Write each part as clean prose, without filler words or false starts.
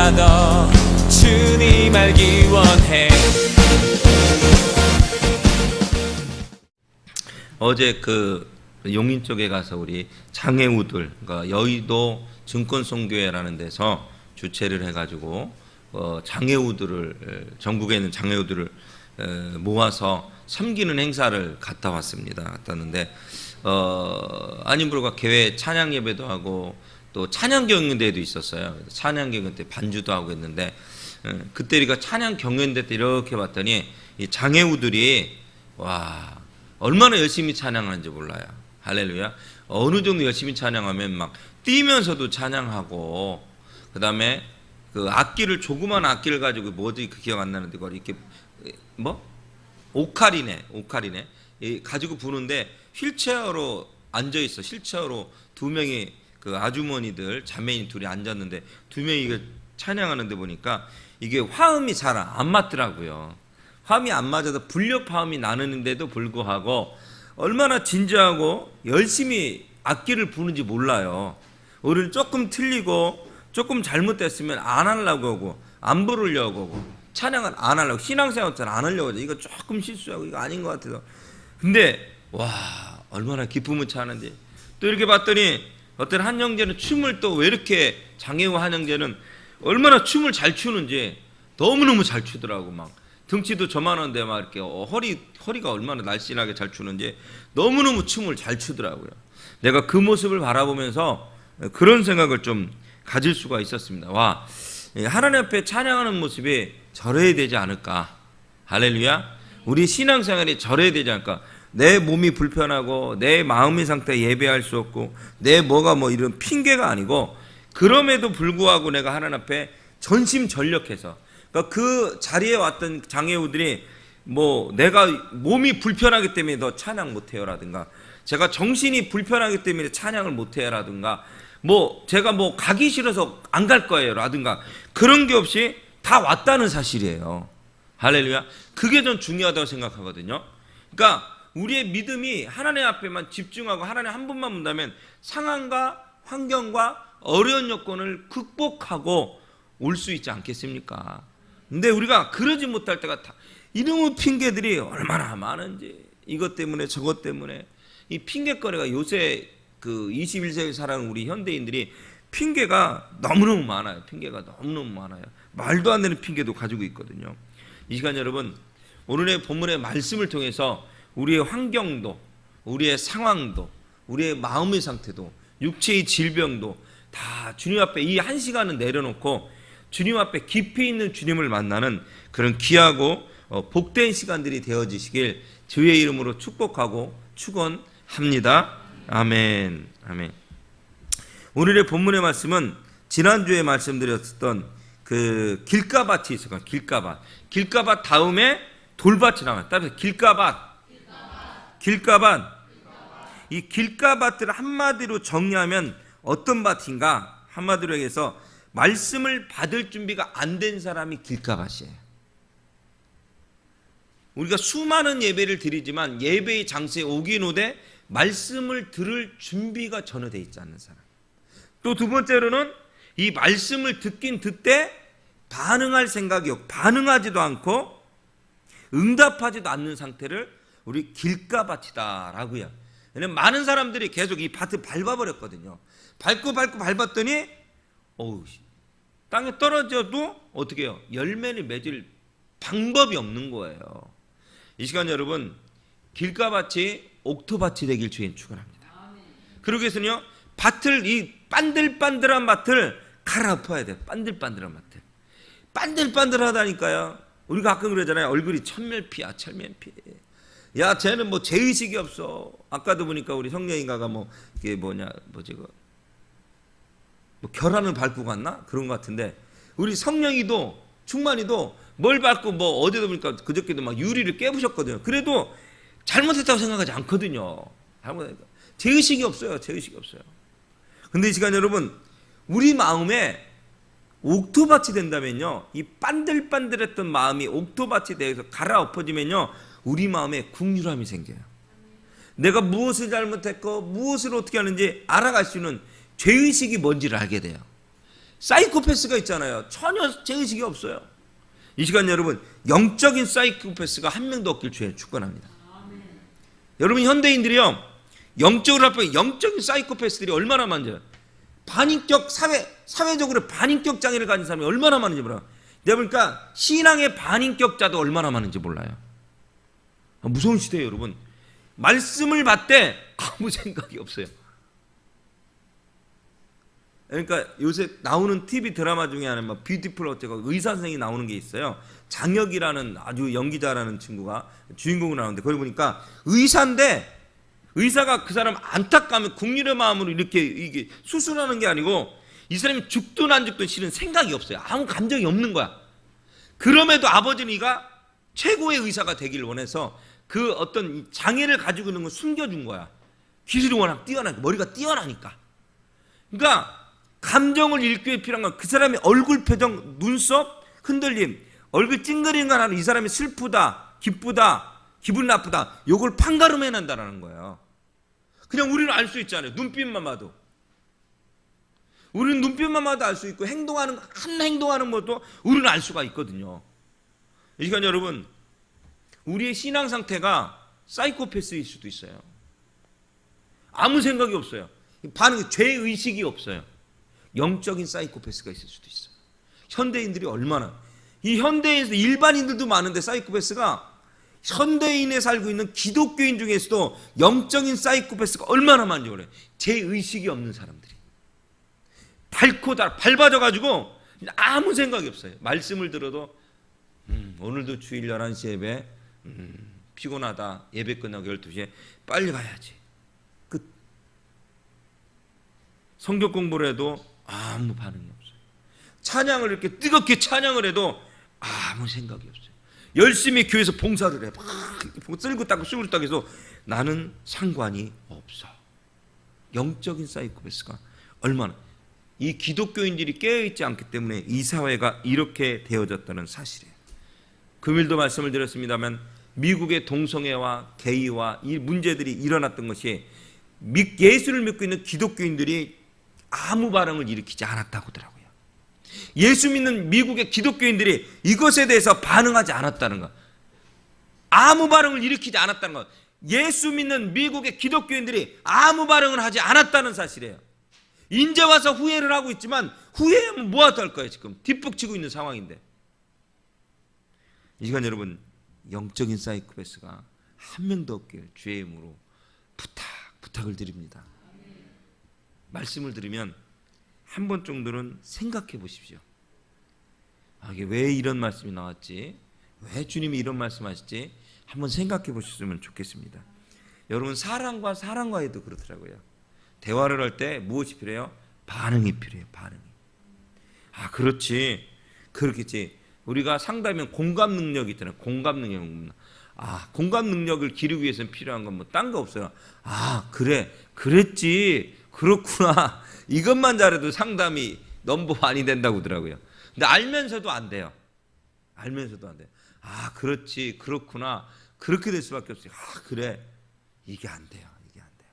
날보다 더 주님 알기 원해. 어제 그 용인 쪽에 가서 우리 장애우들, 그러니까 여의도 증권송교회라는 데서 주최를 해가지고 장애우들을, 전국에 있는 장애우들을 모아서 섬기는 행사를 갔다 왔습니다. 갔다 왔는데 안인불과 교회 찬양 예배도 하고 또 찬양 경연대회도 있었어요. 찬양 경연대 반주도 하고 했는데 그때 우리가 찬양 경연대 때 이렇게 봤더니 이 장애우들이 와 얼마나 열심히 찬양하는지 몰라요. 할렐루야. 어느 정도 열심히 찬양하면 막 뛰면서도 찬양하고, 그 다음에 그 악기를, 조그만 악기를 가지고 뭐지 그 기억 안 나는데 그걸 이렇게 오카리네 가지고 부는데 휠체어로 앉아 있어. 휠체어로 두 명이 그 아주머니들, 자매인 둘이 앉았는데 두 명이 이거 찬양하는데 보니까 이게 화음이 잘 안 맞더라고요. 화음이 안 맞아서 불협화음이 나는데도 불구하고 얼마나 진지하고 열심히 악기를 부는지 몰라요. 우리는 조금 틀리고 조금 잘못됐으면 안 하려고 하고 안 부르려고 하고 찬양을 안 하려고, 신앙생활을 안 하려고 하죠. 이거 조금 실수하고 이거 아닌 것 같아서. 근데 와 얼마나 기쁨을 차는지. 또 이렇게 봤더니 어떤 한 형제는 춤을 또 왜 이렇게, 장애우 한 형제는 얼마나 춤을 잘 추는지 너무너무 잘 추더라고. 막 등치도 저만한데 막 이렇게 허리가 얼마나 날씬하게 잘 추는지 너무너무 춤을 잘 추더라고요. 내가 그 모습을 바라보면서 그런 생각을 좀 가질 수가 있었습니다. 와, 하나님 앞에 찬양하는 모습이 저래야 되지 않을까. 할렐루야. 우리 신앙생활이 저래야 되지 않을까. 내 몸이 불편하고 내 마음의 상태에 예배할 수 없고 내 뭐가 뭐 이런 핑계가 아니고, 그럼에도 불구하고 내가 하나님 앞에 전심전력해서, 그러니까 그 자리에 왔던 장애우들이 뭐 내가 몸이 불편하기 때문에 너 찬양 못해요라든가, 제가 정신이 불편하기 때문에 찬양을 못해요라든가, 뭐 제가 뭐 가기 싫어서 안 갈 거예요라든가, 그런 게 없이 다 왔다는 사실이에요. 할렐루야. 그게 전 중요하다고 생각하거든요. 그러니까 우리의 믿음이 하나님 앞에만 집중하고 하나님 한 분만 본다면 상황과 환경과 어려운 여건을 극복하고 올 수 있지 않겠습니까? 근데 우리가 그러지 못할 때가 이놈의 핑계들이 얼마나 많은지, 이것 때문에 저것 때문에. 이 핑계거리가 요새 그 21세기 살아가는 우리 현대인들이 핑계가 너무너무 많아요. 핑계가 너무너무 많아요. 말도 안 되는 핑계도 가지고 있거든요. 이 시간 여러분, 오늘의 본문의 말씀을 통해서 우리의 환경도, 우리의 상황도, 우리의 마음의 상태도, 육체의 질병도 다 주님 앞에 이 한 시간은 내려놓고 주님 앞에 깊이 있는 주님을 만나는 그런 귀하고 복된 시간들이 되어지시길 주의 이름으로 축복하고 축원합니다. 아멘. 아멘. 오늘의 본문의 말씀은 지난주에 말씀드렸던 그 길가밭이 있어요. 길가밭 다음에 돌밭이 나와요. 따라서 길가밭. 이 길가밭을 한마디로 정리하면 어떤 밭인가? 한마디로 얘기해서 말씀을 받을 준비가 안 된 사람이 길가밭이에요. 우리가 수많은 예배를 드리지만 예배의 장소에 오긴 오되 말씀을 들을 준비가 전혀 돼 있지 않는 사람. 또 두 번째로는 이 말씀을 듣긴 듣되 반응할 생각이 없고 반응하지도 않고 응답하지도 않는 상태를 우리 길가밭이다라고요. 왜냐면 많은 사람들이 계속 이 밭을 밟아버렸거든요. 밟고 밟았더니 땅에 떨어져도 어떻게 해요? 열매를 맺을 방법이 없는 거예요. 이 시간 여러분, 길가밭이 옥토밭이 되길 주님 축원합니다. 그러기 위해서는요, 밭을, 이 반들반들한 밭을 갈아엎어야 돼요. 반들반들한 밭을. 반들반들하다니까요. 우리가 가끔 그러잖아요. 얼굴이 천면피야. 야, 쟤는 뭐 죄의식이 없어. 아까도 보니까 우리 성령인가가 뭐 이게 뭐 결함을 밟고 갔나? 그런 것 같은데, 우리 성령이도 충만이도 뭘 밟고 뭐 어디다 보니까 그저께도 막 유리를 깨부셨거든요. 그래도 잘못했다고 생각하지 않거든요. 죄의식이 없어요. 근데 이 시간 여러분, 우리 마음에 옥토밭이 된다면요, 이 반들반들했던 마음이 옥토밭이 되어서 갈아엎어지면요, 우리 마음에 긍휼함이 생겨요. 내가 무엇을 잘못했고 무엇을 어떻게 하는지 알아갈 수 있는 죄의식이 뭔지를 알게 돼요. 사이코패스가 있잖아요. 전혀 죄의식이 없어요. 이 시간 여러분, 영적인 사이코패스가 한 명도 없길 주에 축원합니다. 여러분, 현대인들이요, 영적으로 할 뻔 영적인 사이코패스들이 얼마나 많은지, 반인격 사회적으로 반인격 장애를 가진 사람이 얼마나 많은지 몰라요. 내가 보니까 신앙의 반인격자도 얼마나 많은지 몰라요. 무서운 시대예요, 여러분. 말씀을 받되 아무 생각이 없어요. 그러니까 요새 나오는 TV 드라마 중에 하나, 뭐 뷰티풀 어쩌고 의사 선생님이 나오는 게 있어요. 장혁이라는 아주 연기 잘하는 친구가 주인공으로 나오는데, 거기 보니까 의사인데, 의사가 그 사람 안타까우면 국률의 마음으로 이렇게 이게 수술하는 게 아니고, 이 사람이 죽든 안 죽든 실은 생각이 없어요. 아무 감정이 없는 거야. 그럼에도 아버지는 이가 최고의 의사가 되기를 원해서 그 어떤 장애를 가지고 있는 걸 숨겨준 거야. 기술이 워낙 뛰어나니까, 머리가 뛰어나니까. 그러니까 감정을 읽기 위해 필요한 건 그 사람의 얼굴 표정, 눈썹, 흔들림, 얼굴 찡그리는 건 하나, 이 사람이 슬프다, 기쁘다, 기분 나쁘다, 요걸 판가름해낸다는 거예요. 그냥 우리는 알 수 있잖아요. 눈빛만 봐도. 우리는 눈빛만 봐도 알 수 있고, 행동하는 것도 우리는 알 수가 있거든요. 이 시간 여러분, 우리의 신앙 상태가 사이코패스일 수도 있어요. 아무 생각이 없어요. 죄의식이 없어요. 영적인 사이코패스가 있을 수도 있어요. 현대인들이 얼마나, 이 현대인에서 일반인들도 많은데 사이코패스가, 현대인에 살고 있는 기독교인 중에서도 영적인 사이코패스가 얼마나 많은지 몰라요. 죄의식이 없는 사람들이 밟아져가지고 아무 생각이 없어요. 말씀을 들어도 오늘도 주일 11시 예배, 피곤하다, 예배 끝나고 12시에 빨리 가야지, 끝. 성경 공부를 해도 아무 반응이 없어요. 찬양을 이렇게 뜨겁게 찬양을 해도 아무 생각이 없어요. 열심히 교회에서 봉사를 해, 막 쓸고 닦고 쓰고 닦고 해서 나는 상관이 없어. 영적인 사이코패스가 얼마나, 이 기독교인들이 깨어있지 않기 때문에 이 사회가 이렇게 되어졌다는 사실이에요. 금일도 말씀을 드렸습니다만, 미국의 동성애와 게이와 이 문제들이 일어났던 것이 예수를 믿고 있는 기독교인들이 아무 반응을 일으키지 않았다고 하더라고요. 예수 믿는 미국의 기독교인들이 이것에 대해서 반응하지 않았다는 것, 아무 반응을 일으키지 않았다는 것, 예수 믿는 미국의 기독교인들이 아무 반응을 하지 않았다는 사실이에요. 이제 와서 후회를 하고 있지만, 후회하면 뭐하다 할 거예요. 지금 뒷북치고 있는 상황인데. 이 시간 여러분, 영적인 사이코패스가 한 명도 없길 주의 이름으로 부탁을 드립니다. 말씀을 들으면 한 번 정도는 생각해 보십시오. 이게 왜 이런 말씀이 나왔지? 왜 주님이 이런 말씀하셨지? 한번 생각해 보셨으면 좋겠습니다. 여러분, 사람과에도 그렇더라고요. 대화를 할 때 무엇이 필요해요? 반응이 필요해요. 반응이. 그렇지, 그렇겠지. 우리가 상담하면 공감 능력이 있잖아요. 공감 능력. 공감 능력을 기르기 위해서는 필요한 건 뭐 딴 거 없어요. 그래, 그랬지, 그렇구나. 이것만 잘해도 상담이 넘버원이 된다고 하더라고요. 근데 알면서도 안 돼요. 알면서도 안 돼요. 그렇지, 그렇구나. 그렇게 될 수밖에 없어요. 그래, 이게 안 돼요. 이게 안 돼요.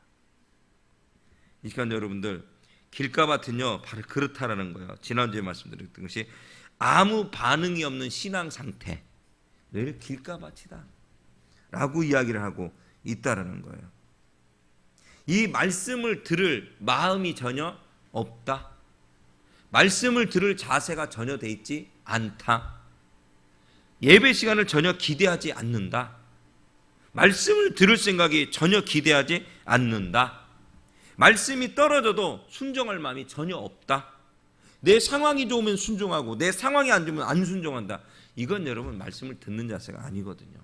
이 시간 여러분들, 길가밭은요 바로 그렇다라는 거예요. 지난주에 말씀드렸던 것이 아무 반응이 없는 신앙 상태를 길가밭이다 라고 이야기를 하고 있다라는 거예요. 이 말씀을 들을 마음이 전혀 없다, 말씀을 들을 자세가 전혀 돼 있지 않다, 예배 시간을 전혀 기대하지 않는다, 말씀을 들을 생각이 전혀 기대하지 않는다, 말씀이 떨어져도 순종할 마음이 전혀 없다, 내 상황이 좋으면 순종하고 내 상황이 안 좋으면 안 순종한다. 이건 여러분 말씀을 듣는 자세가 아니거든요.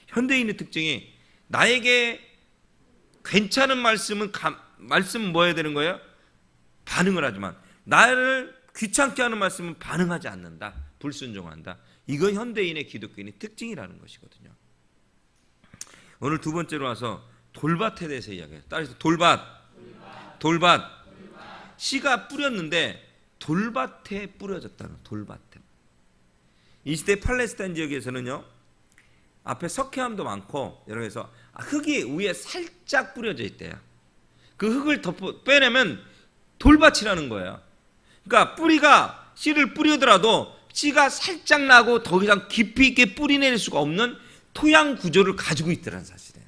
현대인의 특징이, 나에게 괜찮은 말씀은 뭐 해야 되는 거예요? 반응을 하지만 나를 귀찮게 하는 말씀은 반응하지 않는다, 불순종한다. 이건 현대인의 기독교인의 특징이라는 것이거든요. 오늘 두 번째로 와서 돌밭에 대해서 이야기해요. 따라서 돌밭. 씨가 뿌렸는데 돌밭에 뿌려졌다는, 돌밭에. 이 시대 팔레스타인 지역에서는요, 앞에 석회암도 많고 여러 개서 흙이 위에 살짝 뿌려져 있대요. 그 흙을 빼내면 돌밭이라는 거예요. 그러니까 뿌리가 씨를 뿌리더라도 씨가 살짝 나고 더 이상 깊이 있게 뿌리 내릴 수가 없는 토양 구조를 가지고 있더라는 사실이에요.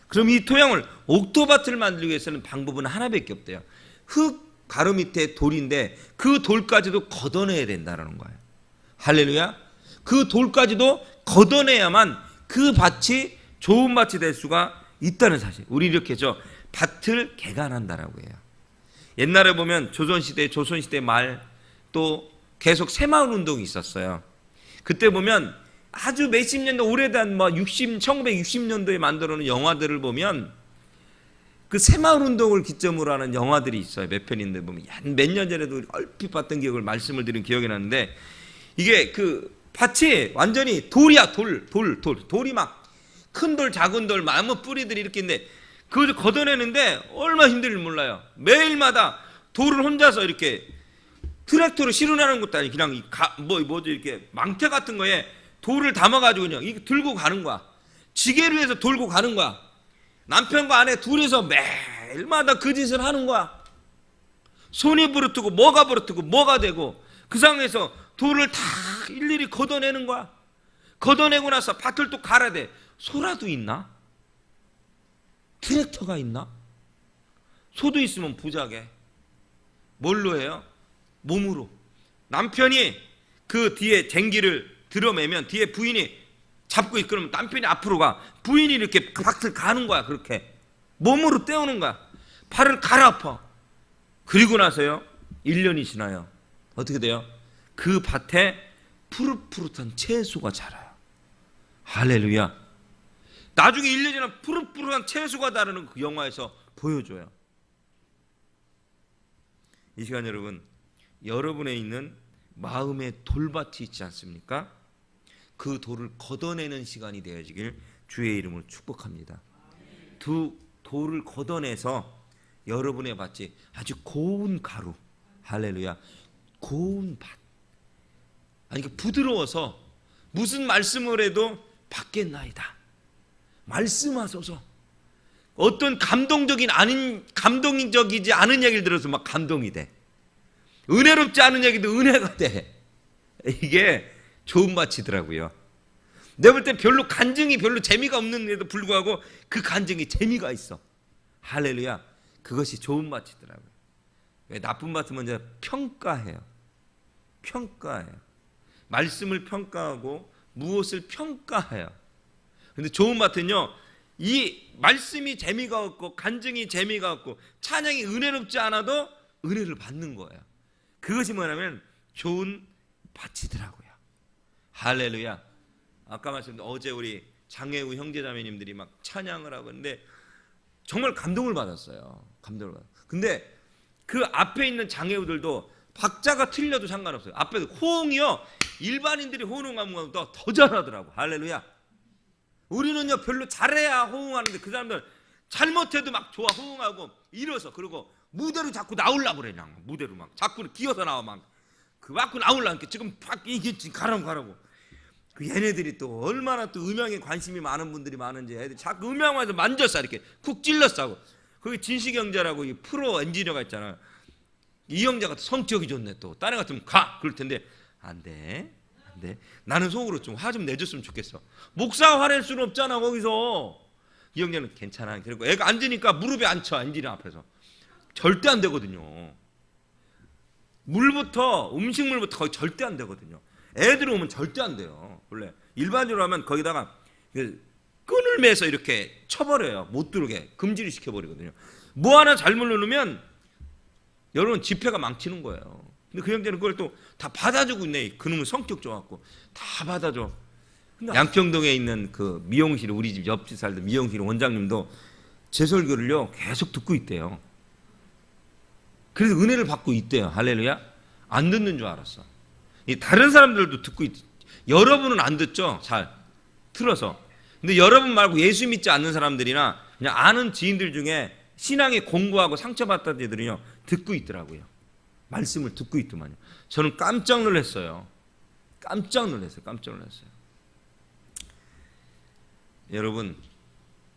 그럼 이 토양을 옥토밭을 만들기 위해서는 방법은 하나밖에 없대요. 흙 가로 밑에 돌인데 그 돌까지도 걷어내야 된다는 거예요. 할렐루야. 그 돌까지도 걷어내야만 그 밭이 좋은 밭이 될 수가 있다는 사실. 우리 이렇게 밭을 개간한다라고 해요. 옛날에 보면 조선시대 말 또 계속 새마을 운동이 있었어요. 그때 보면 아주 몇십 년도 오래된 1960년도에 만들어 놓은 영화들을 보면 그 새마을 운동을 기점으로 하는 영화들이 있어요. 몇 편인데 보면 몇 년 전에도 얼핏 봤던 기억을 말씀을 드린 기억이 나는데 이게 그 밭이 완전히 돌이야. 돌이 막 큰 돌 작은 돌 아무 뿌리들이 이렇게 있는데 그걸 걷어내는데 얼마나 힘들지 몰라요. 매일마다 돌을 혼자서 이렇게 트랙터로 실어나는 것도 아니고 그냥 이렇게 망태 같은 거에 돌을 담아가지고 그냥 이거 들고 가는 거야. 지게로 해서 돌고 가는 거야. 남편과 아내 둘이서 매일마다 그 짓을 하는 거야. 손이 부르트고 뭐가 부르트고 뭐가 되고 그 상황에서 돌을 다 일일이 걷어내는 거야. 걷어내고 나서 밭을 또 갈아야 돼. 소라도 있나? 트랙터가 있나? 소도 있으면 부자게. 뭘로 해요? 몸으로. 남편이 그 뒤에 쟁기를 들어매면 뒤에 부인이 잡고 이끌으면 남편이 앞으로 가. 부인이 이렇게 밭을 가는 거야. 그렇게 몸으로 떼우는 거야. 팔을 갈아엎어. 그리고 나서요 1년이 지나요. 어떻게 돼요? 그 밭에 푸릇푸릇한 채소가 자라요. 할렐루야. 나중에 1년 지나 푸릇푸릇한 채소가 자라는 그 영화에서 보여줘요. 이 시간 여러분에 있는 마음의 돌밭이 있지 않습니까? 그 돌을 걷어내는 시간이 되어지길 주의 이름으로 축복합니다. 두 돌을 걷어내서 여러분의 밭이 아주 고운 가루, 할렐루야, 고운 밭, 아니 부드러워서 무슨 말씀을 해도 받겠나이다. 말씀하소서. 어떤 감동적이지 않은 얘기를 들어서 막 감동이 돼. 은혜롭지 않은 얘기도 은혜가 돼. 이게 좋은 밭이더라고요. 내가 볼 때 간증이 별로 재미가 없는데도 불구하고 그 간증이 재미가 있어. 할렐루야. 그것이 좋은 밭이더라고요. 왜 나쁜 밭은 먼저 평가해요. 말씀을 평가하고 무엇을 평가해요. 근데 좋은 밭은요, 이 말씀이 재미가 없고 간증이 재미가 없고 찬양이 은혜롭지 않아도 은혜를 받는 거예요. 그것이 뭐냐면 좋은 밭이더라고요. 할렐루야. 아까 말씀드린 어제 우리 장애우 형제자매님들이 막 찬양을 하고 있는데 정말 감동을 받았어요. 근데 그 앞에 있는 장애우들도 박자가 틀려도 상관없어요. 앞에도 호응이요, 일반인들이 호응하는 것보다 더 잘하더라고. 할렐루야. 우리는요 별로 잘해야 호응하는데 그 사람들 잘못해도 막 좋아 호응하고 일어서 그리고 무대로 자꾸 나오려고 그래. 그냥 무대로 막 자꾸 기어서 나와 막 그 맞고 나오려니까 지금 이게 가라고. 그 얘네들이 또 얼마나 또 음향에 관심이 많은 분들이 많은지 애들이 자꾸 음향에서 만졌어. 이렇게 쿡 찔렀어 하고. 거기 진식 형제라고 이 프로 엔지니어가 있잖아요. 이 형제가 성격이 좋네. 또 다른 애 같으면 가 그럴 텐데 안 돼. 나는 속으로 좀 화 좀 내줬으면 좋겠어. 목사 화낼 수는 없잖아 거기서. 이 형제는 괜찮아. 그리고 애가 앉으니까 무릎에 앉혀. 엔지니어 앞에서. 절대 안 되거든요. 음식물부터 거의 절대 안 되거든요. 애들이 오면 절대 안 돼요. 원래 일반적으로 하면 거기다가 끈을 매서 이렇게 쳐버려요. 못 들어오게 금지를 시켜버리거든요. 뭐 하나 잘못 누르면 여러분 집회가 망치는 거예요. 근데 그 형제는 그걸 또 다 받아주고 있네. 그놈은 성격 좋았고 다 받아줘. 양평동에 있는 그 미용실, 우리 집 옆집 살던 미용실 원장님도 제 설교를요 계속 듣고 있대요. 그래서 은혜를 받고 있대요. 할렐루야. 안 듣는 줄 알았어. 다른 사람들도 듣고 있. 여러분은 안 듣죠. 잘 틀어서. 근데 여러분 말고 예수 믿지 않는 사람들이나 그냥 아는 지인들 중에 신앙에 공부하고 상처받던 애들은요 듣고 있더라고요. 말씀을 듣고 있더만요. 저는 깜짝 놀랐어요. 여러분,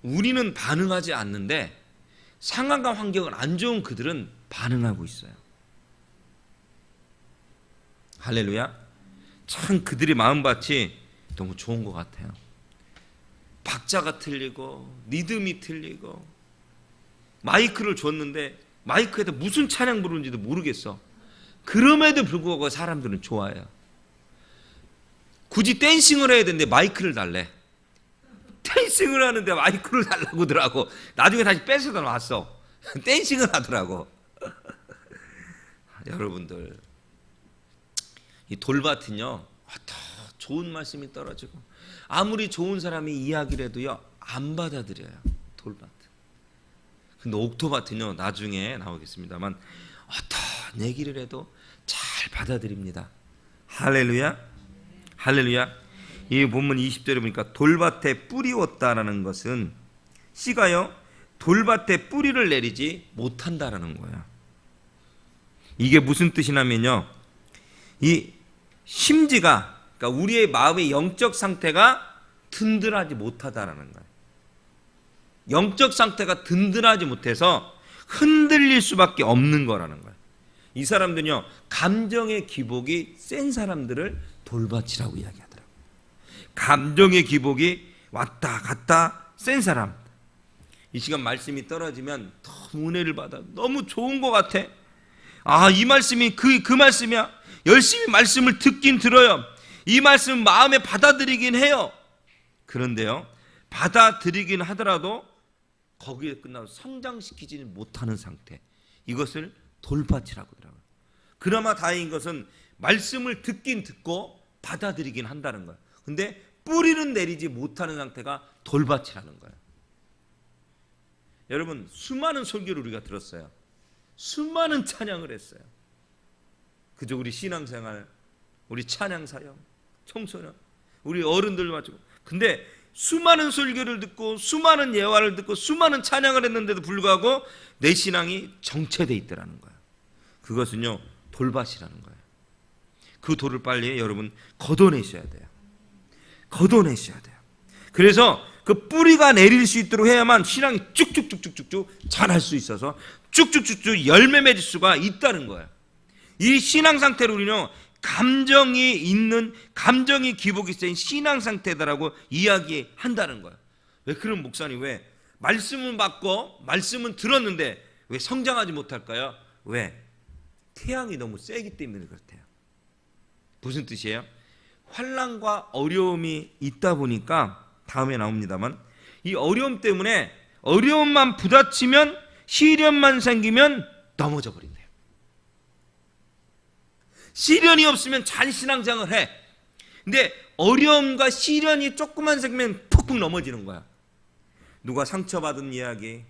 우리는 반응하지 않는데 상황과 환경은 안 좋은 그들은 반응하고 있어요. 할렐루야. 참 그들의 마음밭이 너무 좋은 것 같아요. 박자가 틀리고 리듬이 틀리고 마이크를 줬는데 마이크에다 무슨 찬양 부르는지도 모르겠어. 그럼에도 불구하고 사람들은 좋아해요. 굳이 댄싱을 해야 되는데 마이크를 달래. 댄싱을 하는데 마이크를 달라고 하더라고. 나중에 다시 뺏어다 놨어. 댄싱을 하더라고. 여러분들, 이 돌밭은요, 더 좋은 말씀이 떨어지고 아무리 좋은 사람이 이야기를 해도요 안 받아들여요. 돌밭. 근데 옥토밭은요, 나중에 나오겠습니다만 어떤 얘기를 해도 잘 받아들입니다. 할렐루야. 할렐루야. 이 본문 20절에 보니까 돌밭에 뿌리웠다라는 것은 씨가요 돌밭에 뿌리를 내리지 못한다라는 거야. 이게 무슨 뜻이냐면요, 이 심지가, 그러니까 우리의 마음의 영적 상태가 든든하지 못하다라는 거예요. 영적 상태가 든든하지 못해서 흔들릴 수밖에 없는 거라는 거예요. 이 사람들은요 감정의 기복이 센 사람들을 돌밭이라고 이야기하더라고요. 감정의 기복이 왔다 갔다 센 사람. 이 시간 말씀이 떨어지면 너무 은혜를 받아. 너무 좋은 것 같아. 아, 이 말씀이 그 말씀이야. 열심히 말씀을 듣긴 들어요. 이 말씀 마음에 받아들이긴 해요. 그런데요, 받아들이긴 하더라도 거기에 끝나서 성장시키지는 못하는 상태. 이것을 돌밭이라고 하더라고요. 그나마 다행인 것은 말씀을 듣긴 듣고 받아들이긴 한다는 거예요. 근데 뿌리는 내리지 못하는 상태가 돌밭이라는 거예요. 여러분, 수많은 설교를 우리가 들었어요. 수많은 찬양을 했어요. 그저 우리 신앙생활, 우리 찬양사역, 청소년, 우리 어른들 맞추고. 근데 수많은 설교를 듣고 수많은 예화를 듣고 수많은 찬양을 했는데도 불구하고 내 신앙이 정체되어 있더라는 거예요. 그것은요 돌밭이라는 거예요. 그 돌을 빨리 여러분 걷어내셔야 돼요. 걷어내셔야 돼요. 그래서 그 뿌리가 내릴 수 있도록 해야만 신앙이 쭉쭉쭉쭉쭉 자랄 수 있어서 쭉쭉쭉쭉 열매 맺을 수가 있다는 거예요. 이 신앙 상태를 우리는 감정이 있는, 감정이 기복이 센 신앙 상태다라고 이야기한다는 거예요. 왜 그런 목사님 왜 말씀은 받고 말씀은 들었는데 왜 성장하지 못할까요? 왜? 태양이 너무 세기 때문에 그렇대요. 무슨 뜻이에요? 환난과 어려움이 있다 보니까 다음에 나옵니다만 이 어려움 때문에 어려움만 부딪히면 시련만 생기면 넘어져 버린대요. 시련이 없으면 잘 신앙생활을 해. 근데 어려움과 시련이 조금만 생기면 푹푹 넘어지는 거야. 누가 상처받은 이야기,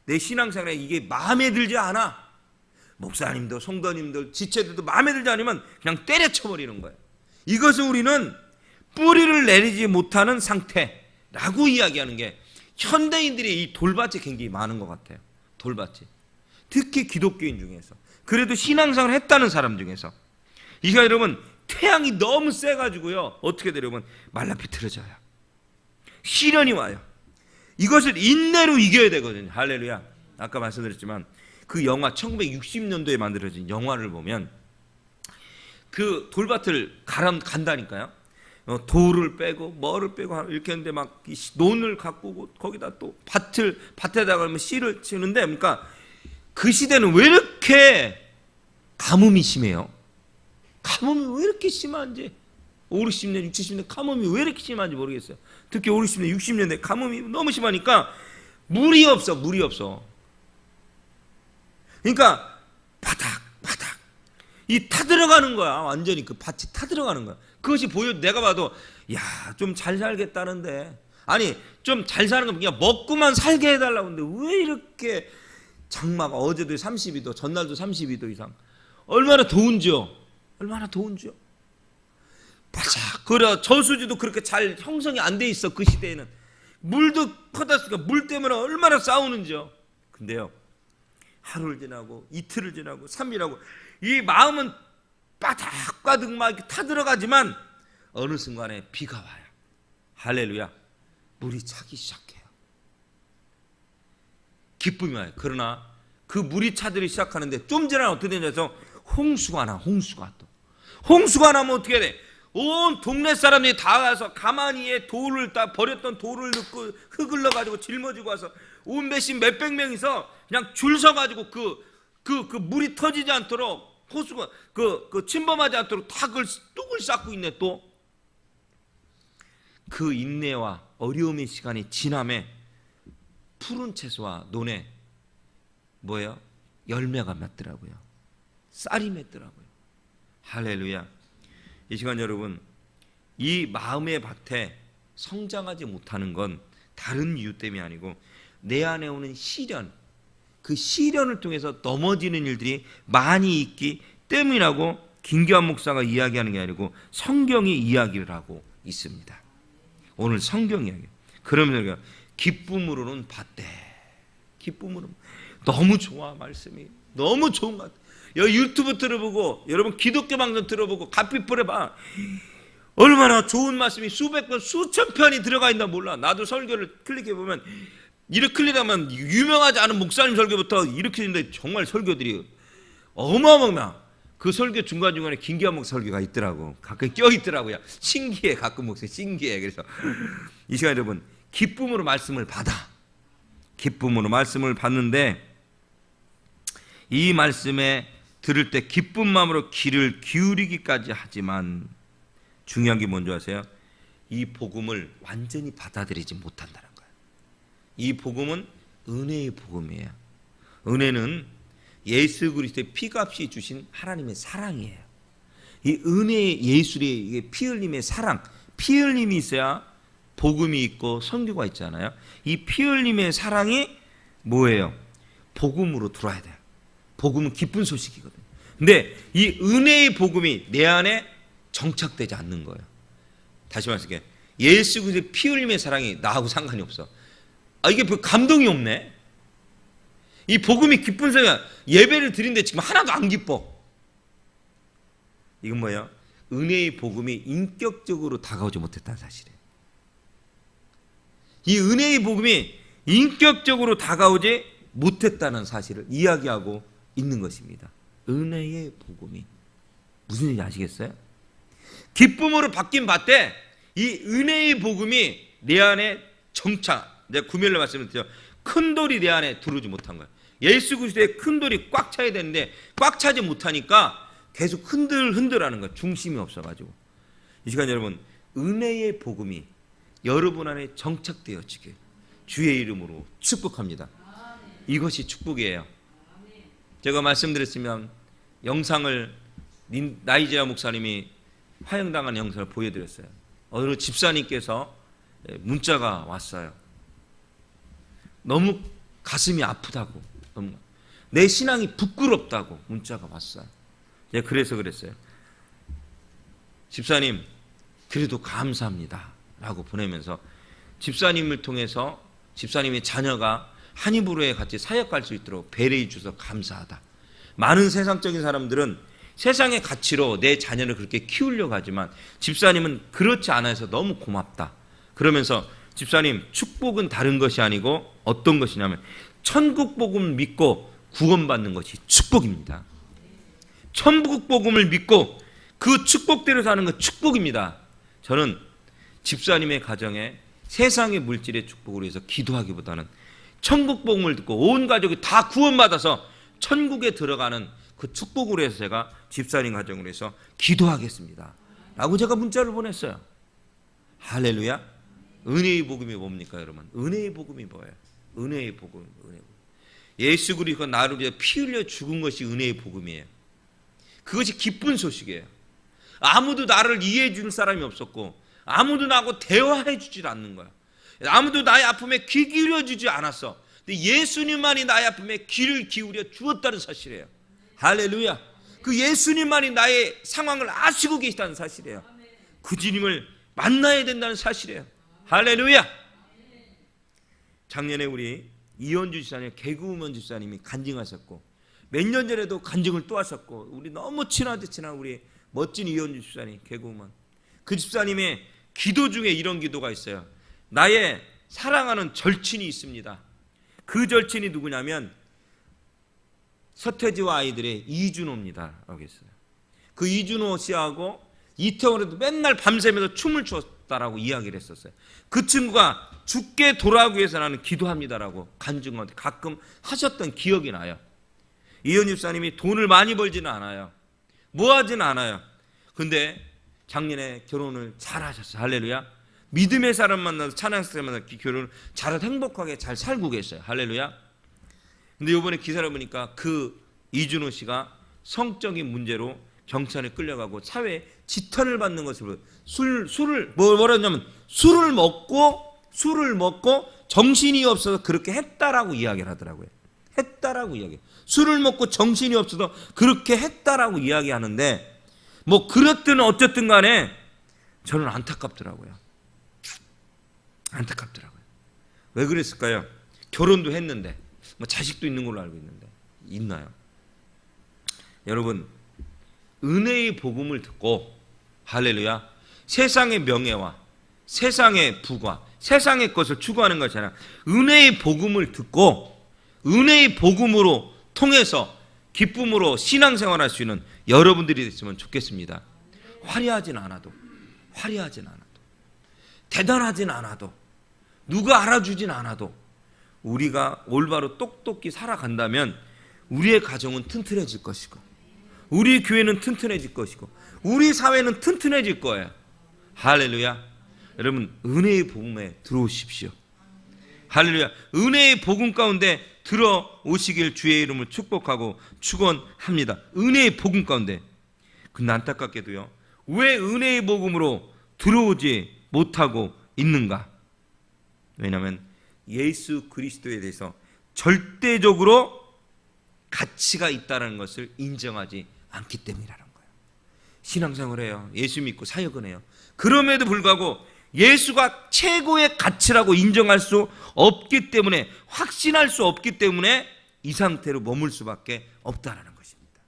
내 신앙생활에 이게 마음에 들지 않아. 목사님도 성도님들 지체들도 마음에 들지 않으면 그냥 때려쳐버리는 거예요. 이것을 우리는 뿌리를 내리지 못하는 상태라고 이야기하는 게 현대인들이 이 돌밭이 굉장히 많은 것 같아요. 돌밭이. 특히 기독교인 중에서. 그래도 신앙생활을 했다는 사람 중에서. 이 시간 여러분 태양이 너무 세가지고요 어떻게 돼요 여러분? 말라비틀어져요. 시련이 와요. 이것을 인내로 이겨야 되거든요. 할렐루야. 아까 말씀드렸지만 그 영화 1960년도에 만들어진 영화를 보면 그 돌밭을 간다니까요. 돌을 빼고 뭐를 빼고 이렇게 했는데 막 논을 가꾸고 거기다 또 밭에다가 씨를 치는데, 그러니까 그 시대는 왜 이렇게 가뭄이 심해요? 가뭄이 왜 이렇게 심한지 5, 60년, 60, 70년 가뭄이 왜 이렇게 심한지 모르겠어요. 특히 5, 60년, 60년대 가뭄이 너무 심하니까 물이 없어. 그러니까 바닥 이 타들어가는 거야. 완전히 그 밭이 타들어가는 거야. 그것이 보여. 내가 봐도 야, 좀 잘 살겠다는데, 아니 좀 잘 사는 거 그냥 먹고만 살게 해달라고 하는데 왜 이렇게 장마가 어제도 32도 전날도 32도 이상 얼마나 더운지요. 바삭거려. 저수지도 그렇게 잘 형성이 안 돼 있어. 그 시대에는 물도 퍼졌으니까 물 때문에 얼마나 싸우는지요. 근데요 하루를 지나고 이틀을 지나고 3일하고 이 마음은 바닥바닥 막 이렇게 타들어가지만 어느 순간에 비가 와요. 할렐루야. 물이 차기 시작해요. 기쁨이 와요. 그러나 그 물이 차들이 시작하는데 좀 지나면 어떻게 되냐면 홍수가 나. 홍수가 나면 어떻게 돼? 온 동네 사람들이 다 와서 가만히에 돌을 다 버렸던 돌을 넣고 흙을 넣어가지고 짊어지고 와서 온 몇백 명이서 그냥 줄 서가지고 그 물이 터지지 않도록 호수가 그 침범하지 않도록 다 그걸 뚝을 쌓고 있네. 또 그 인내와 어려움의 시간이 지남에 푸른 채소와 논에 뭐예요? 열매가 맺더라고요. 쌀이 맺더라고요. 할렐루야. 이 시간 여러분, 이 마음의 밭에 성장하지 못하는 건 다른 이유 때문이 아니고 내 안에 오는 시련, 그 시련을 통해서 넘어지는 일들이 많이 있기 때문이라고 김기환 목사가 이야기하는 게 아니고 성경이 이야기를 하고 있습니다. 오늘 성경 이야기. 그러면 우리가 기쁨으로는 받되, 기쁨으로 너무 좋아. 말씀이 너무 좋은 것 같아. 유튜브 들어보고 여러분 기독교 방송 들어보고 갓빛불에 봐. 얼마나 좋은 말씀이 수백 번 수천 편이 들어가 있나 몰라. 나도 설교를 클릭해 보면 이렇게 클릭하면 유명하지 않은 목사님 설교부터 이렇게 있는데 정말 설교들이 어마어마해. 그 설교 중간중간에 김기환 목사 설교가 있더라고. 가끔 껴있더라고요. 신기해. 가끔 목사 신기해. 그래서 이 시간 여러분 기쁨으로 말씀을 받아. 기쁨으로 말씀을 받는데 이 말씀에 들을 때 기쁜 마음으로 귀를 기울이기까지 하지만 중요한 게 뭔지 아세요? 이 복음을 완전히 받아들이지 못한다는 거예요. 이 복음은 은혜의 복음이에요. 은혜는 예수 그리스도의 피값이 주신 하나님의 사랑이에요. 이 은혜의 예술의 피 흘림의 사랑, 피 흘림이 있어야 복음이 있고 선교가 있잖아요. 이 피 흘림의 사랑이 뭐예요? 복음으로 들어와야 돼요. 복음은 기쁜 소식이거든요. 근데 이 은혜의 복음이 내 안에 정착되지 않는 거예요. 다시 말씀드릴게요. 예수 그리스도의 피 흘림의 사랑이 나하고 상관이 없어. 이게 감동이 없네. 이 복음이 기쁜 소리야. 예배를 드린데 지금 하나도 안 기뻐. 이건 뭐예요? 은혜의 복음이 인격적으로 다가오지 못했다는 사실이에요. 이 은혜의 복음이 인격적으로 다가오지 못했다는 사실을 이야기하고 있는 것입니다. 은혜의 복음이 무슨 얘기인지 아시겠어요? 기쁨으로 바뀐 밭에 이 은혜의 복음이 내 안에 정착. 내가 구별로 말씀드렸죠. 큰 돌이 내 안에 들어오지 못한 거예요. 예수 그리스도의 큰 돌이 꽉 차야 되는데 꽉 차지 못하니까 계속 흔들하는 거예요. 중심이 없어가지고. 이 시간 여러분 은혜의 복음이 여러분 안에 정착되어지게 주의 이름으로 축복합니다. 이것이 축복이에요. 제가 말씀드렸으면 영상을 나이지아 목사님이 화형당한 영상을 보여드렸어요. 어느 집사님께서 문자가 왔어요. 너무 가슴이 아프다고, 내 신앙이 부끄럽다고 문자가 왔어요. 제가 그래서 그랬어요. 집사님 그래도 감사합니다 라고 보내면서 집사님을 통해서 집사님의 자녀가 한의부로에 같이 사역할 수 있도록 배려해 주셔서 감사하다. 많은 세상적인 사람들은 세상의 가치로 내 자녀를 그렇게 키우려고 하지만 집사님은 그렇지 않아서 너무 고맙다. 그러면서 집사님 축복은 다른 것이 아니고 어떤 것이냐면 천국 복음을 믿고 구원받는 것이 축복입니다. 천국 복음을 믿고 그 축복대로 사는 건 축복입니다. 저는 집사님의 가정에 세상의 물질의 축복으로 해서 기도하기보다는 천국 복음을 듣고 온 가족이 다 구원받아서 천국에 들어가는 그 축복으로 해서 제가 집사님 가정으로 해서 기도하겠습니다 라고 제가 문자를 보냈어요. 할렐루야. 은혜의 복음이 뭡니까 여러분? 은혜의 복음이 뭐예요? 은혜의 복음. 예수 그리스도가 나를 위해 피 흘려 죽은 것이 은혜의 복음이에요. 그것이 기쁜 소식이에요. 아무도 나를 이해해 줄 사람이 없었고 아무도 나하고 대화해 주질 않는 거야. 아무도 나의 아픔에 귀 기울여 주지 않았어. 근데 예수님만이 나의 아픔에 귀를 기울여 주었다는 사실이에요. 할렐루야. 그 예수님만이 나의 상황을 아시고 계시다는 사실이에요. 그 주님을 만나야 된다는 사실이에요. 할렐루야. 작년에 우리 이현주 집사님, 개그우먼 집사님이 간증하셨고 몇 년 전에도 간증을 또 하셨고 우리 너무 친한 우리 멋진 이현주 집사님, 개그우먼. 그 집사님의 기도 중에 이런 기도가 있어요. 나의 사랑하는 절친이 있습니다. 그 절친이 누구냐면 서태지와 아이들의 이준호입니다. 라고 했어요. 그 이준호 씨하고 이태원에도 맨날 밤새면서 춤을 췄다라고 이야기를 했었어요. 그 친구가 죽게 돌아오기 위해서 나는 기도합니다라고 간증한테 가끔 하셨던 기억이 나요. 이현 집사님이 돈을 많이 벌지는 않아요. 뭐 하지는 않아요. 근데 작년에 결혼을 잘 하셨어요. 할렐루야. 믿음의 사람 만나서 찬양스를 만나서 결혼을 잘 행복하게 잘 살고 계셔요. 할렐루야. 근데 이번에 기사를 보니까 그 이준호 씨가 성적인 문제로 경찰에 끌려가고 사회에 지탄을 받는 것으로 술을 뭐라냐면 술을 먹고 정신이 없어서 그렇게 했다라고 이야기를 하더라고요. 했다라고 이야기. 술을 먹고 정신이 없어서 그렇게 했다라고 이야기하는데 뭐 그렇든 어쨌든 간에 저는 안타깝더라고요. 안타깝더라고요. 왜 그랬을까요? 결혼도 했는데 뭐 자식도 있는 걸로 알고 있는데 있나요? 여러분 은혜의 복음을 듣고 할렐루야 세상의 명예와 세상의 부가 세상의 것을 추구하는 것이 아니라 은혜의 복음을 듣고 은혜의 복음으로 통해서 기쁨으로 신앙생활할 수 있는 여러분들이 됐으면 좋겠습니다. 화려하진 않아도 대단하진 않아도 누가 알아주진 않아도 우리가 올바로 똑똑히 살아간다면 우리의 가정은 튼튼해질 것이고 우리 교회는 튼튼해질 것이고 우리 사회는 튼튼해질 거예요. 할렐루야. 여러분 은혜의 복음에 들어오십시오. 할렐루야. 은혜의 복음 가운데 들어오시길 주의 이름을 축복하고 축원합니다. 은혜의 복음 가운데. 근데 안타깝게도요. 왜 은혜의 복음으로 들어오지 못하고 있는가? 왜냐하면 예수 그리스도에 대해서 절대적으로 가치가 있다는 것을 인정하지 않기 때문이라는 거예요. 신앙생활을 해요. 예수 믿고 사역은 해요. 그럼에도 불구하고 예수가 최고의 가치라고 인정할 수 없기 때문에 확신할 수 없기 때문에 이 상태로 머물 수밖에 없다라는 것입니다.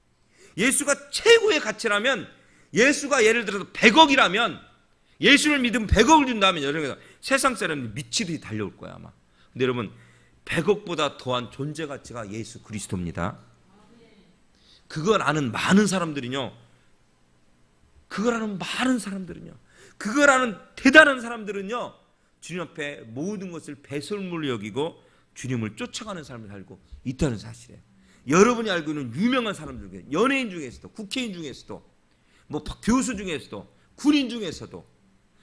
예수가 최고의 가치라면 예수가 예를 들어서 100억이라면 예수를 믿으면 100억을 준다면 여러분 세상 사람들이 미치듯이 달려올 거야 아마. 근데 여러분 100억보다 더한 존재 가치가 예수 그리스도입니다. 그걸 아는 많은 사람들은요. 그걸 아는 대단한 사람들은요. 주님 앞에 모든 것을 배설물로 여기고 주님을 쫓아가는 삶을 살고 있다는 사실이에요. 여러분이 알고 있는 유명한 사람들 중에 연예인 중에서도 국회의원 중에서도 뭐 교수 중에서도 군인 중에서도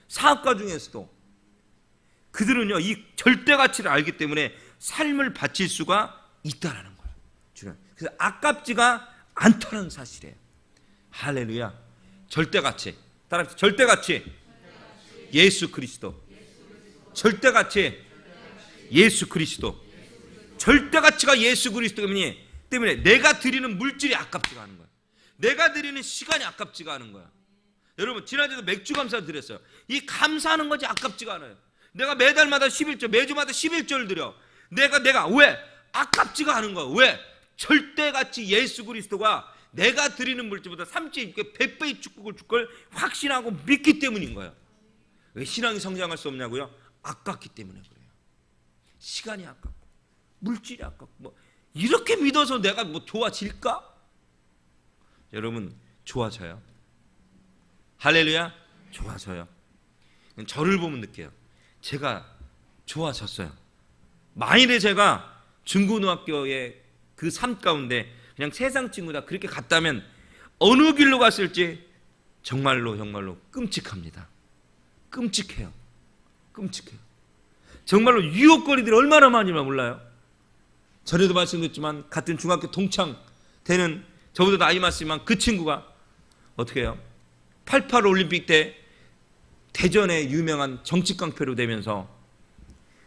사업가 중에서도 그들은요 이 절대 가치를 알기 때문에 삶을 바칠 수가 있다라는 거예요. 그래서 아깝지가 않다는 사실이에요. 할렐루야. 절대 가치. 따라합시다. 절대 가치. 예수 그리스도. 절대 가치. 예수 그리스도. 절대 가치가 예수 그리스도 때문에 내가 드리는 물질이 아깝지가 않은 거야. 내가 드리는 시간이 아깝지가 않은 거야. 여러분 지난주에도 맥주 감사 드렸어요. 이 감사하는 것이 아깝지가 않아요. 내가 매달마다 11절 매주마다 11절을 드려. 내가 왜? 아깝지가 않은 거야. 왜? 절대가치 예수 그리스도가 내가 드리는 물질보다 30배 100배의 축복을 줄 걸 확신하고 믿기 때문인 거예요. 왜 신앙이 성장할 수 없냐고요? 아깝기 때문에 그래요. 시간이 아깝고 물질이 아깝고 뭐 이렇게 믿어서 내가 뭐 좋아질까? 여러분 좋아져요. 할렐루야. 좋아져요. 저를 보면 느껴요. 제가 좋아졌어요. 만일에 제가 중고등학교의 그 삶 가운데 그냥 세상 친구다 그렇게 갔다면 어느 길로 갔을지 정말로 끔찍합니다. 끔찍해요. 정말로 유혹거리들이 얼마나 많이나 몰라요. 전에도 말씀드렸지만 같은 중학교 동창 되는 저보다 나이 많지만 그 친구가 어떻게 해요? 88 올림픽 때 대전의 유명한 정치 깡패로 되면서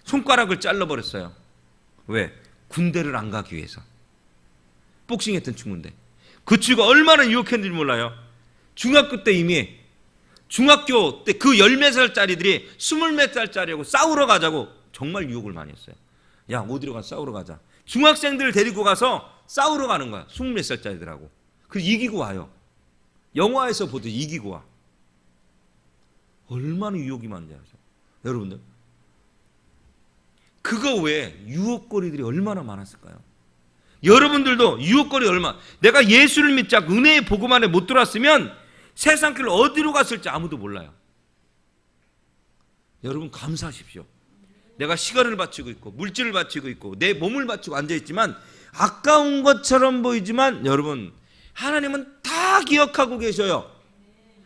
손가락을 잘라버렸어요. 왜? 군대를 안 가기 위해서. 복싱했던 친구인데 그 친구가 얼마나 유혹했는지 몰라요. 중학교 때 이미 중학교 때 그 10몇 살짜리들이 20몇 살짜리하고 싸우러 가자고 정말 유혹을 많이 했어요. 야 어디로 가서 싸우러 가자. 중학생들을 데리고 가서 싸우러 가는 거야. 20몇 살짜리들하고. 그래서 이기고 와요. 영화에서 보듯 이기고 와. 얼마나 유혹이 많은지 아세요? 여러분들 그거 외에 유혹거리들이 얼마나 많았을까요? 여러분들도 유혹거리 얼마, 내가 예수를 믿자 은혜의 복음 안에 못 들어왔으면 세상 길 어디로 갔을지 아무도 몰라요. 여러분 감사하십시오. 내가 시간을 바치고 있고 물질을 바치고 있고 내 몸을 바치고 앉아있지만 아까운 것처럼 보이지만 여러분 하나님은 다 기억하고 계셔요.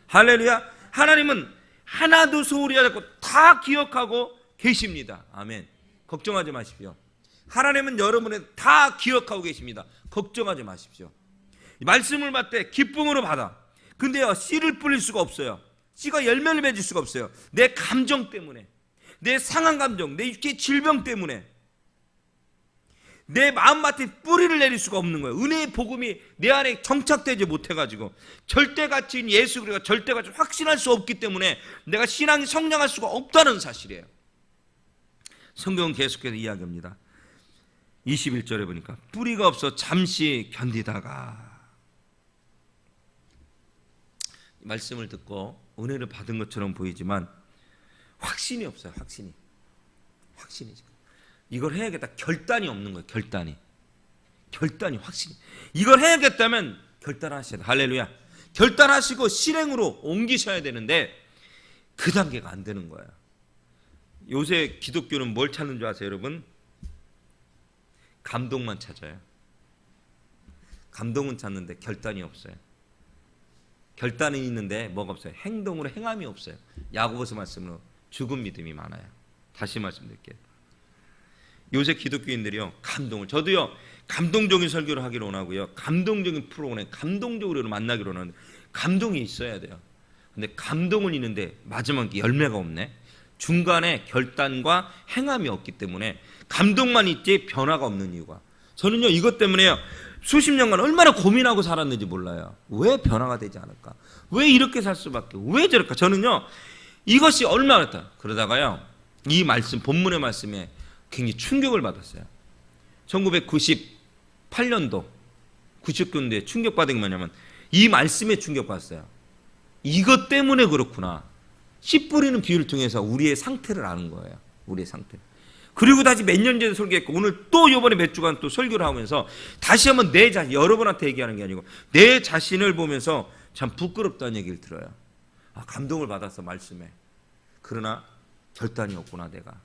할렐루야. 하나님은 하나도 소홀히 하지 않고 다 기억하고 계십니다. 아멘. 걱정하지 마십시오. 하나님은 여러분을 다 기억하고 계십니다. 걱정하지 마십시오. 말씀을 받을 때 기쁨으로 받아. 근데요, 씨를 뿌릴 수가 없어요. 씨가 열매를 맺을 수가 없어요. 내 감정 때문에, 내 상한 감정, 내 육체의 질병 때문에 내 마음밭에 뿌리를 내릴 수가 없는 거예요. 은혜의 복음이 내 안에 정착되지 못해가지고 절대가치인 예수 그리스도가 절대가치 확신할 수 없기 때문에 내가 신앙이 성장할 수가 없다는 사실이에요. 성경은 계속해서 이야기합니다. 21절에 보니까 뿌리가 없어 잠시 견디다가, 말씀을 듣고 은혜를 받은 것처럼 보이지만 확신이 없어요. 확신이 이걸 해야겠다. 결단이 없는 거예요. 결단이 확신이. 이걸 해야겠다면 결단하셔야 돼요. 할렐루야. 결단하시고 실행으로 옮기셔야 되는데 그 단계가 안 되는 거예요. 요새 기독교는 뭘 찾는 줄 아세요, 여러분? 감동만 찾아요. 감동은 찾는데 결단이 없어요. 결단은 있는데 뭐가 없어요? 행동으로 행함이 없어요. 야고보서 말씀으로 죽은 믿음이 많아요. 다시 말씀드릴게요. 요새 기독교인들이요, 감동을, 저도요 감동적인 설교를 하기를 원하고요, 감동적인 프로그램 감동적으로 만나기를 원하는데 감동이 있어야 돼요. 근데 감동은 있는데 마지막에 열매가 없네. 중간에 결단과 행함이 없기 때문에 감동만 있지 변화가 없는 이유가, 저는요 이것 때문에요 수십 년간 얼마나 고민하고 살았는지 몰라요. 왜 변화가 되지 않을까? 왜 이렇게 살 수밖에? 왜 저럴까? 저는요 이것이 얼마나 됐다. 그러다가요 이 말씀, 본문의 말씀에 굉장히 충격을 받았어요. 1998년도 90년대에 충격받은 게 뭐냐면 이 말씀에 충격받았어요. 이것 때문에 그렇구나. 씨 뿌리는 비유를 통해서 우리의 상태를 아는 거예요. 우리의 상태. 그리고 다시 몇 년 전에 설교했고 오늘 또 이번에 몇 주간 또 설교를 하면서 다시 한번 내 자신, 여러분한테 얘기하는 게 아니고 내 자신을 보면서 참 부끄럽다는 얘기를 들어요. 아, 감동을 받았어 말씀에. 그러나 결단이 없구나. 내가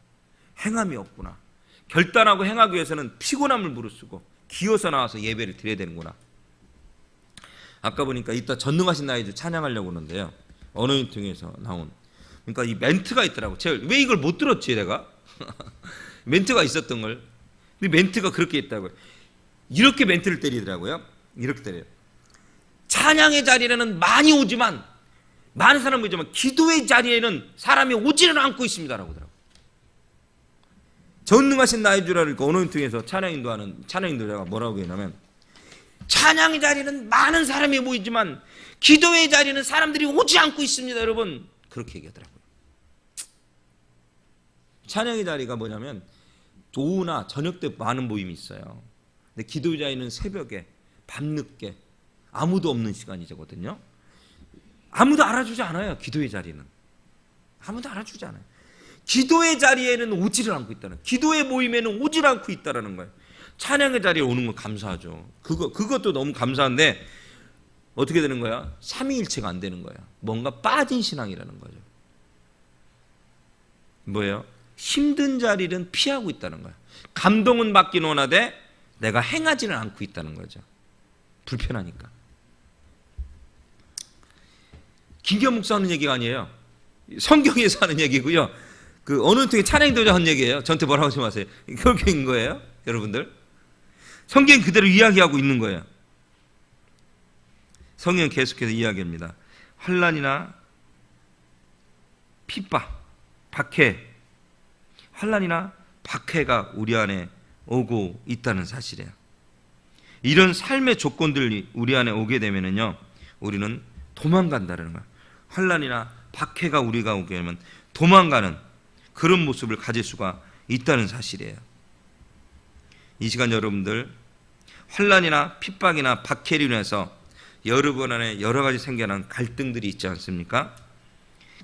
행함이 없구나. 결단하고 행하기 위해서는 피곤함을 무릅쓰고 기어서 나와서 예배를 드려야 되는구나. 아까 보니까 이따 전능하신 나의 찬양하려고 하는데요, 언어인 통해서 나온, 그러니까 이 멘트가 있더라고. 제가 왜 이걸 못 들었지 내가? 멘트가 있었던 걸. 근데 멘트가 그렇게 있다고요. 이렇게 멘트를 때리더라고요. 이렇게 때려요. 찬양의 자리에는 많이 오지만, 많은 사람이 오지만 기도의 자리에는 사람이 오지는 않고 있습니다라고 하더라고요. 전능하신 나의 주라를 언어인 통해서 찬양 인도하는 찬양 인도자가 뭐라고 했냐면, 찬양의 자리는 많은 사람이 모이지만 기도의 자리는 사람들이 오지 않고 있습니다 여러분. 그렇게 얘기하더라고요. 찬양의 자리가 뭐냐면 오후나 저녁 때 많은 모임이 있어요. 근데 기도의 자리는 새벽에, 밤늦게, 아무도 없는 시간이거든요. 아무도 알아주지 않아요. 기도의 자리는 아무도 알아주지 않아요. 기도의 자리에는 오지를 않고 있다는, 기도의 모임에는 오지를 않고 있다는 거예요. 찬양의 자리에 오는 건 감사하죠. 그것도 너무 감사한데 어떻게 되는 거야? 삼위일체가 안 되는 거야. 뭔가 빠진 신앙이라는 거죠. 뭐예요? 힘든 자리는 피하고 있다는 거야. 감동은 받긴 원하되 내가 행하지는 않고 있다는 거죠. 불편하니까. 김경 목사 하는 얘기가 아니에요. 성경에서 하는 얘기고요. 그 어느 통에 찬양 인도자 한 얘기예요. 저한테 뭐라고 하지 마세요. 그렇게 인 거예요, 여러분들. 성경 그대로 이야기하고 있는 거예요. 성경은 계속해서 이야기합니다. 환난이나 핍박, 박해, 환난이나 박해가 우리 안에 오고 있다는 사실이에요. 이런 삶의 조건들이 우리 안에 오게 되면은요, 우리는 도망간다는 거예요. 환난이나 박해가 우리가 오게 되면 도망가는 그런 모습을 가질 수가 있다는 사실이에요. 이 시간 여러분들 환난이나 핍박이나 박해로 인해서 여러분 안에 여러 가지 생겨난 갈등들이 있지 않습니까?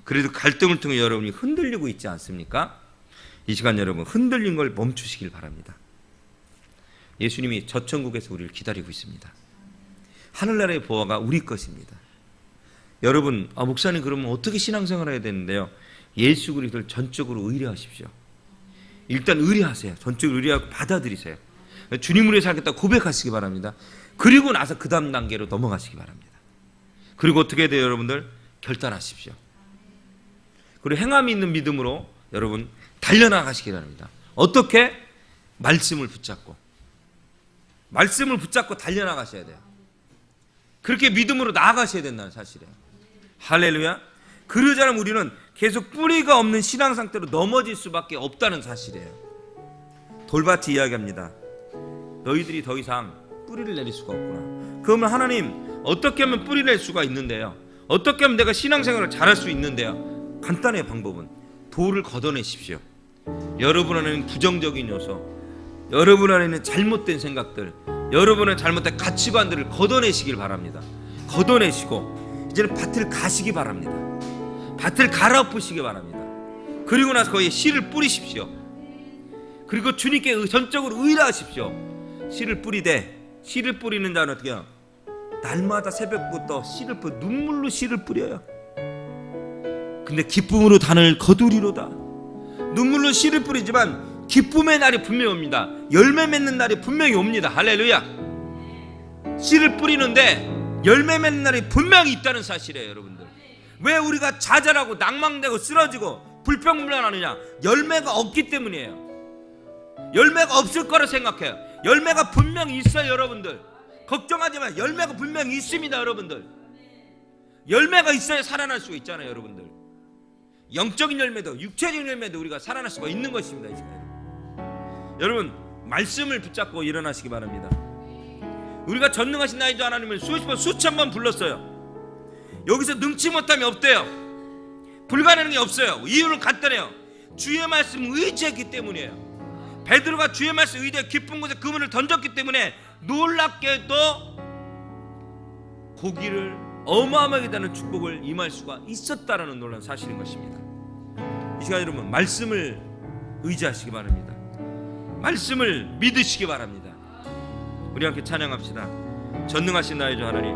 그래도 갈등을 통해 여러분이 흔들리고 있지 않습니까? 이 시간 여러분 흔들린 걸 멈추시길 바랍니다. 예수님이 저 천국에서 우리를 기다리고 있습니다. 하늘나라의 보화가 우리 것입니다. 여러분, 목사님 그러면 어떻게 신앙생활을 해야 되는데요? 예수 그리스도를 전적으로 의뢰하십시오. 일단 의뢰하세요. 전적으로 의뢰하고 받아들이세요. 주님을 위해 살겠다고 고백하시기 바랍니다. 그리고 나서 그 다음 단계로 넘어가시기 바랍니다. 그리고 어떻게 해야 돼요, 여러분들? 결단하십시오. 그리고 행함이 있는 믿음으로 여러분 달려나가시기 바랍니다. 어떻게? 말씀을 붙잡고 달려나가셔야 돼요. 그렇게 믿음으로 나아가셔야 된다는 사실이에요. 할렐루야. 그러지 않으면 우리는 계속 뿌리가 없는 신앙 상태로 넘어질 수밖에 없다는 사실이에요. 돌밭이 이야기합니다. 너희들이 더 이상 뿌리를 내릴 수가 없구나. 그러면 하나님, 어떻게 하면 뿌리를 낼 수가 있는데요? 어떻게 하면 내가 신앙생활을 잘할 수 있는데요? 간단해요. 방법은 돌을 걷어내십시오. 여러분 안에는 부정적인 요소, 여러분 안에는 잘못된 생각들, 여러분의 잘못된 가치관들을 걷어내시길 바랍니다. 걷어내시고 이제는 밭을 가시기 바랍니다. 밭을 갈아엎으시기 바랍니다. 그리고 나서 거기에 씨를 뿌리십시오. 그리고 주님께 전적으로 의뢰하십시오. 씨를 뿌리는 자는 어떻게 해요? 날마다 새벽부터 씨를 뿌려, 눈물로 씨를 뿌려요. 근데 기쁨으로 단을 거두리로다. 눈물로 씨를 뿌리지만 기쁨의 날이 분명히 옵니다. 열매 맺는 날이 분명히 옵니다. 할렐루야. 씨를 뿌리는데 열매 맺는 날이 분명히 있다는 사실이에요. 여러분들, 왜 우리가 좌절하고 낭망되고 쓰러지고 불평불만하느냐? 열매가 없기 때문이에요. 열매가 없을 거라 생각해요. 열매가 분명히 있어요. 여러분들 걱정하지 마요. 열매가 분명히 있습니다. 여러분들 열매가 있어야 살아날 수가 있잖아요. 여러분들 영적인 열매도 육체적인 열매도 우리가 살아날 수가 있는 것입니다. 이 시간에 여러분 말씀을 붙잡고 일어나시기 바랍니다. 우리가 전능하신 나의 주 하나님을 수십 번 수천 번 불렀어요. 여기서 능치 못함이 없대요. 불가능한 게 없어요. 이유는 간단해요. 주의 말씀을 의지했기 때문이에요. 베드로가 주의 말씀 의지해 깊은 곳에 그물을 던졌기 때문에 놀랍게도 고기를 어마어마하게 다는 축복을 임할 수가 있었다라는 놀라운 사실인 것입니다. 이 시간 여러분 말씀을 의지하시기 바랍니다. 말씀을 믿으시기 바랍니다. 우리 함께 찬양합시다. 전능하신 나의 주 하나님,